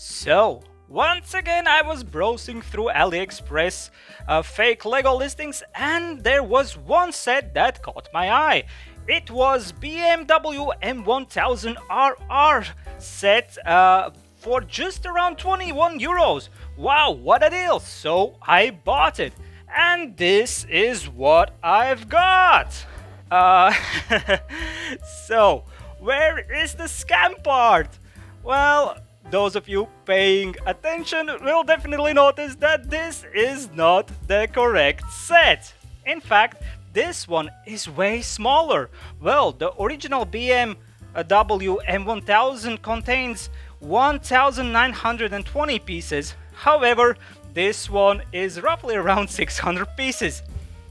So, once again I was browsing through AliExpress fake LEGO listings, and there was one set that caught my eye. It was BMW M1000 RR set for just around 21 euros. Wow, what a deal! So I bought it, and this is what I've got. Uh, so, where is the scam part? Well, those of you paying attention will definitely notice that this is not the correct set. In fact, this one is way smaller. Well, the original BMW M1000 contains 1920 pieces. However, this one is roughly around 600 pieces.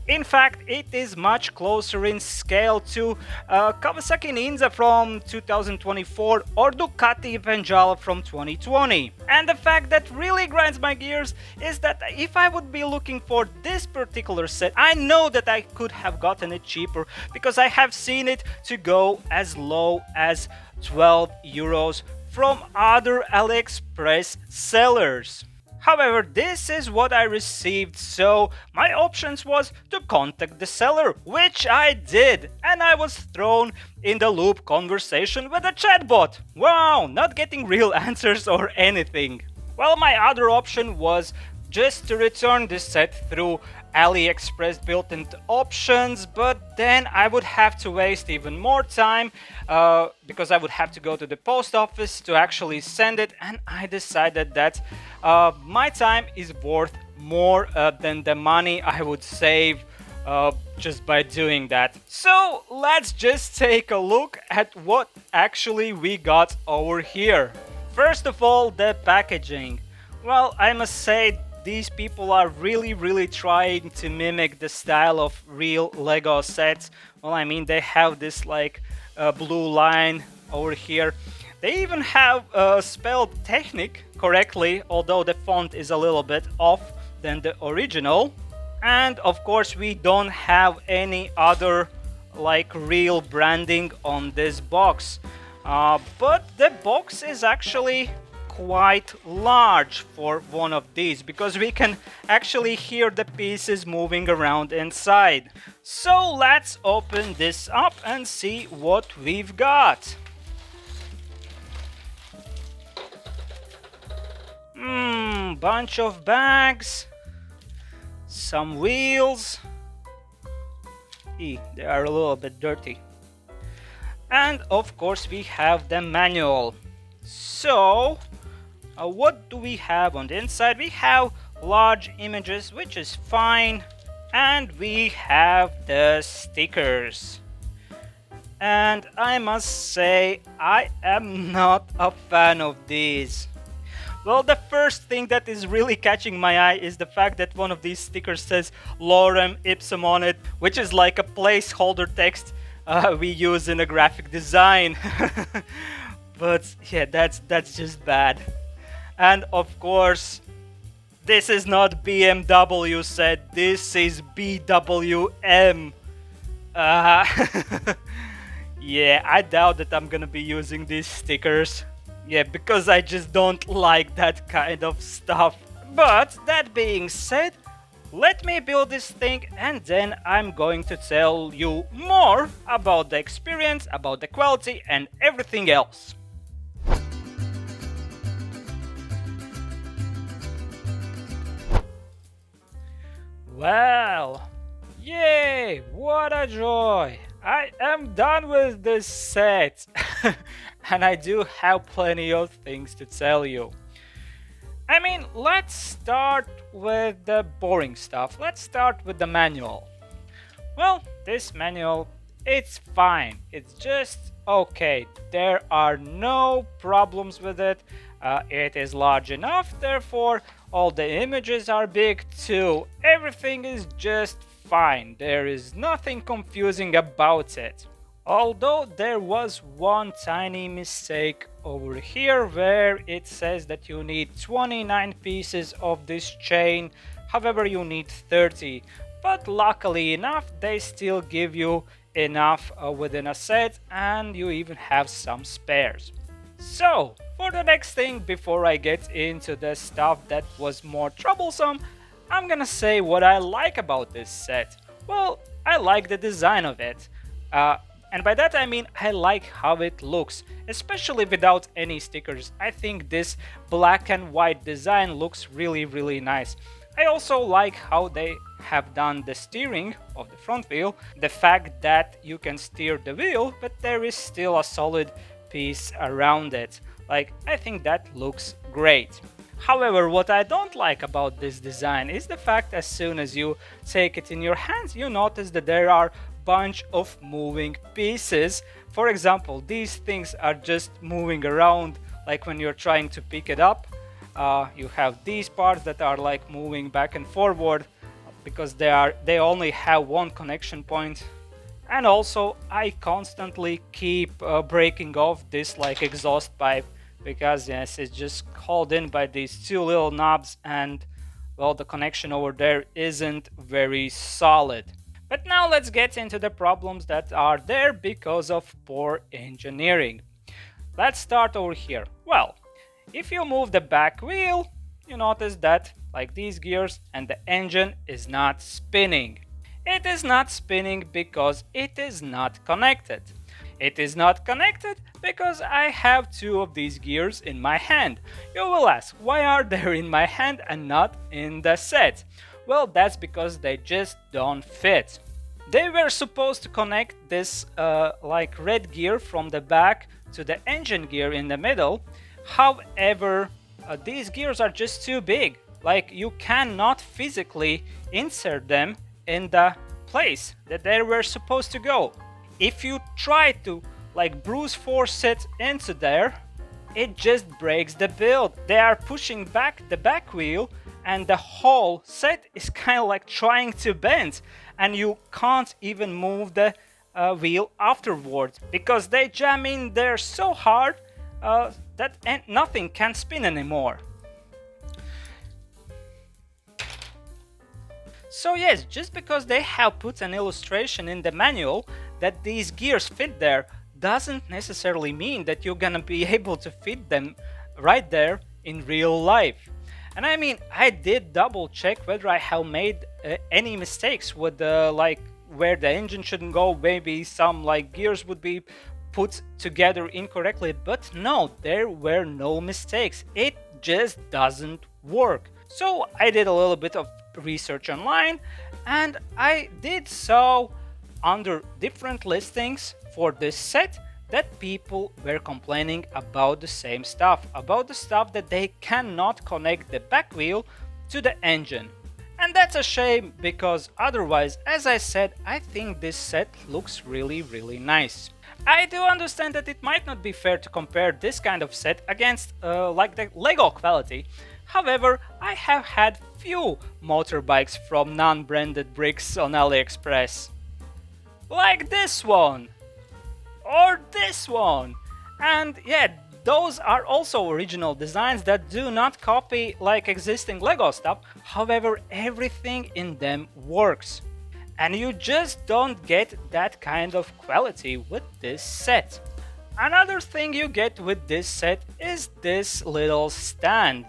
In fact, it is much closer in scale to Kawasaki Ninja from 2024 or Ducati Panigale from 2020. And the fact that really grinds my gears is that if I would be looking for this particular set, I know that I could have gotten it cheaper because I have seen it to go as low as 12 euros from other AliExpress sellers. However, this is what I received, so my options was to contact the seller, which I did, and I was thrown in the loop conversation with a chatbot. Wow, not getting real answers or anything. Well, my other option was just to return this set through AliExpress built-in options, but then I would have to waste even more time because I would have to go to the post office to actually send it, and I decided that my time is worth more than the money I would save just by doing that. So let's just take a look at what actually we got over here. First of all, the packaging. Well, I must say these people are really trying to mimic the style of real Lego sets. Well, I mean, they have this like blue line over here. They even have spelled Technic correctly, although the font is a little bit off than the original. And of course, we don't have any other like real branding on this box. But the box is actually quite large for one of these because we can actually hear the pieces moving around inside. So let's open this up and see what we've got. Bunch of bags, some wheels. They are a little bit dirty. And of course we have the manual. So what do we have on the inside? We have large images, which is fine, and we have the stickers. And I must say, I am not a fan of these. Well, the first thing that is really catching my eye is the fact that one of these stickers says Lorem Ipsum on it, which is like a placeholder text we use in a graphic design. But yeah, that's just bad. And of course, this is not BMW set, this is BWM. Yeah, I doubt that I'm gonna be using these stickers. Yeah, because I just don't like that kind of stuff. But that being said, let me build this thing and then I'm going to tell you more about the experience, about the quality and everything else. Well, yay, what a joy! I am done with this set and I do have plenty of things to tell you. I mean, let's start with the boring stuff. Let's start with the manual. Well, this manual, it's fine. It's just okay. There are no problems with it. It is large enough, therefore all the images are big too. Everything is just fine. There is nothing confusing about it. Although there was one tiny mistake over here where it says that you need 29 pieces of this chain, however you need 30. But luckily enough, they still give you enough within a set and you even have some spares. So, for the next thing, before I get into the stuff that was more troublesome, I'm gonna say what I like about this set. Well, I like the design of it. And by that I mean I like how it looks, especially without any stickers. I think this black and white design looks really nice. I also like how they have done the steering of the front wheel, the fact that you can steer the wheel, but there is still a solid piece around it. Like, I think that looks great. However, what I don't like about this design is the fact as soon as you take it in your hands, you notice that there are bunch of moving pieces. For example, these things are just moving around, like when you're trying to pick it up. You have these parts that are like moving back and forward because they only have one connection point. And also I constantly keep breaking off this like exhaust pipe because yes, it's just hauled in by these two little knobs, and well, the connection over there isn't very solid. But now let's get into the problems that are there because of poor engineering. Let's start over here. Well, if you move the back wheel, you notice that like these gears and the engine is not spinning. It is not spinning because it is not connected. It is not connected because I have two of these gears in my hand. You will ask, why are they in my hand and not in the set? Well, that's because they just don't fit. They were supposed to connect this like red gear from the back to the engine gear in the middle. However, these gears are just too big. Like, you cannot physically insert them in the place that they were supposed to go. If you try to like brute force it into there, it just breaks the build. They are pushing back the back wheel and the whole set is kind of like trying to bend, and you can't even move the wheel afterwards because they jam in there so hard that nothing can spin anymore. So yes, just because they have put an illustration in the manual that these gears fit there doesn't necessarily mean that you're gonna be able to fit them right there in real life. And I mean, I did double check whether I have made any mistakes with like where the engine shouldn't go, maybe some like gears would be put together incorrectly, but no, there were no mistakes. It just doesn't work. So I did a little bit of research online, and I did so under different listings for this set that people were complaining about the same stuff, about the stuff that they cannot connect the back wheel to the engine. And that's a shame because otherwise, as I said, I think this set looks really nice. I do understand that it might not be fair to compare this kind of set against like the LEGO quality. However, I have had few motorbikes from non-branded bricks on AliExpress. Like this one! Or this one! And yeah, those are also original designs that do not copy like existing LEGO stuff, however everything in them works. And you just don't get that kind of quality with this set. Another thing you get with this set is this little stand.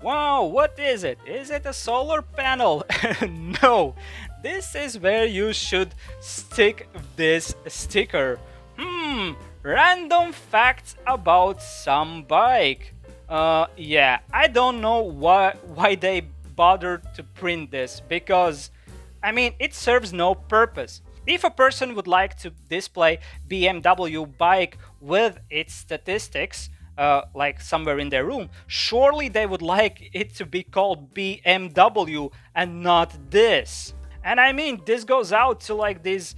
Wow, what is it? Is it a solar panel? No, this is where you should stick this sticker. Random facts about some bike. Yeah, I don't know why they bothered to print this, because I mean, it serves no purpose. If a person would like to display BMW bike with its statistics, like somewhere in their room, surely they would like it to be called BMW and not this. And I mean, this goes out to like these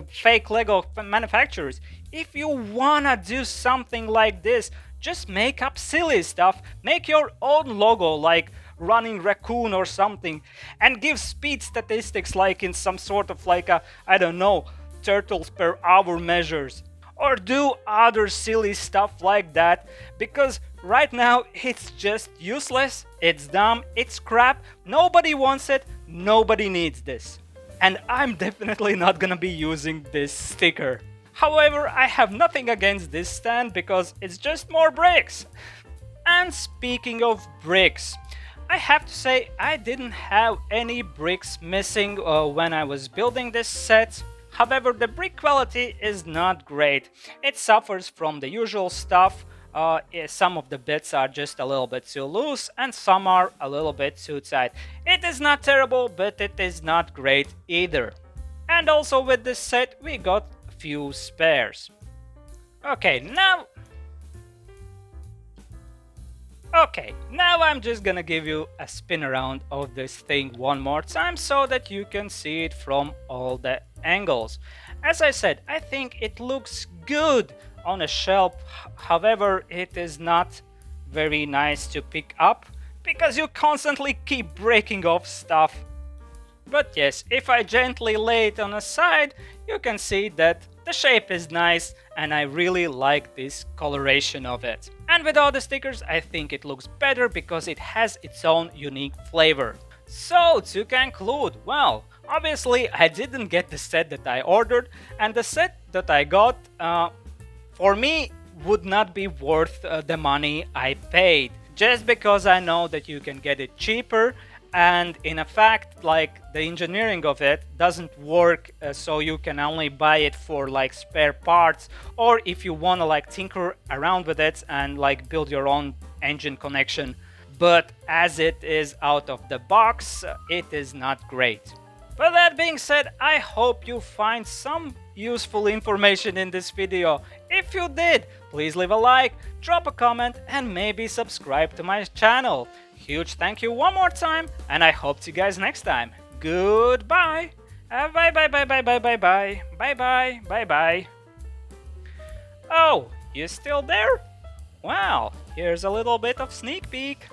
fake Lego manufacturers. If you wanna do something like this, just make up silly stuff, make your own logo like running raccoon or something, and give speed statistics like in some sort of like a, I don't know, turtles per hour measures. Or do other silly stuff like that, because right now it's just useless, it's dumb, it's crap, nobody wants it, nobody needs this. And I'm definitely not gonna be using this sticker. However, I have nothing against this stand because it's just more bricks. And speaking of bricks, I have to say I didn't have any bricks missing when I was building this set. However, the brick quality is not great. It suffers from the usual stuff. Some of the bits are just a little bit too loose and some are a little bit too tight. It is not terrible, but it is not great either. And also with this set we got a few spares. Okay, now I'm just gonna give you a spin around of this thing one more time so that you can see it from all the angles. As I said, I think it looks good on a shelf, however, it is not very nice to pick up because you constantly keep breaking off stuff. But yes, if I gently lay it on a side, you can see that the shape is nice and I really like this coloration of it. And with all the stickers, I think it looks better because it has its own unique flavor. So to conclude, well, obviously I didn't get the set that I ordered, and the set that I got for me would not be worth the money I paid, just because I know that you can get it cheaper, and in fact, like, the engineering of it doesn't work, so you can only buy it for like spare parts, or if you want to like tinker around with it and like build your own engine connection. But as it is out of the box, it is not great. But that being said, I hope you find some useful information in this video. If you did, please leave a like, drop a comment, and maybe subscribe to my channel. Huge thank you one more time, and I hope to see you guys next time. Goodbye. Bye bye bye bye bye bye bye bye bye bye bye. Oh, you still there? Well, here's a little bit of sneak peek.